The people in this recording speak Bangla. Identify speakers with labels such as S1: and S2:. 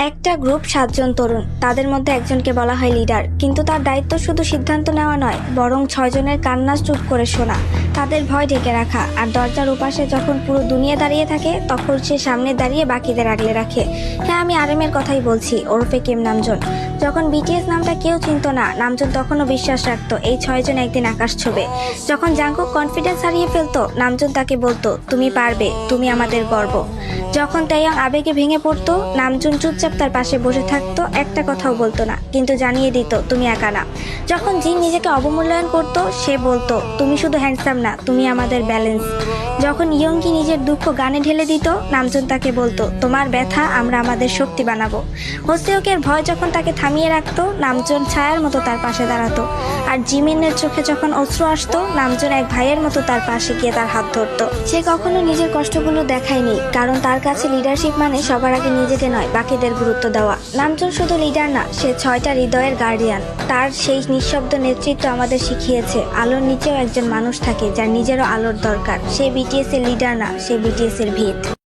S1: একটা গ্রুপ 7 জন তরুণ, তাদের মধ্যে একজনকে বলা হয় লিডার, কিন্তু তার দায়িত্ব শুধু সিদ্ধান্ত নেওয়া নয়, বরং 6 জনের কান্না চুপ করে শোনা, তাদের ভয় ঢেকে রাখা, আর দরজার ওপাশে যখন পুরো দুনিয়া দাঁড়িয়ে থাকে তখন সে সামনে দাঁড়িয়ে বাকিদের আগলে রাখে। হ্যাঁ, আমি আরএমের কথাই বলছি, ওরফে কিম নামজুন। যখন বিটিএস নামটা কেউ চিনত না, নামজুন তখনও বিশ্বাস রাখতো এই 6 জন একদিন আকাশ ছোঁবে। যখন জাঙ্কুক কনফিডেন্স হারিয়ে ফেলতো, নামজুন তাকে বলতো, তুমি পারবে, তুমি আমাদের গর্ব। যখন তাইয়াং আবেগে ভেঙে পড়তো, নামজুন চুপচাপ তার পাশে বসে থাকতো, একটা কথাও বলতো না, কিন্তু জানিয়ে দিত তুমি একা না। যখন জিন নিজেকে অবমূল্যায়ন করতো, সে বলতো, তুমি শুধু হ্যান্ডসাম না, তুমি আমাদের ব্যালেন্স। যখন ইয়ঙ্গি নিজের দুঃখ গানে ঢেলে দিত, নামজুন তাকে বলতো, তোমার ব্যথা আমরা আমাদের শক্তি বানাবো। হোসেওকের ভয় যখন তাকে থামিয়ে রাখতো, নামজুন ছায়ার মতো তার পাশে দাঁড়াতো। আর জিমিনের চোখে যখন অশ্রু আসতো, নামজুন এক ভাইয়ের মতো তার পাশে গিয়ে তার হাত ধরতো। সে কখনো নিজের কষ্টগুলো দেখায়নি, কারণ তার কাছে লিডারশিপ মানে সবার আগে নিজেকে নয়, বাকিদের গুরুত্ব দেওয়া। নামজুন শুধু লিডার না, সে 6টা হৃদয়ের গার্ডিয়ান। তার সেই নিঃশব্দ নেতৃত্ব আমাদের শিখিয়েছে আলোর নিচেও একজন মানুষ থাকে যার নিজেরও আলোর দরকার। সে বিটিএস এর লিডার না, সে বিটিএস এর ভিত।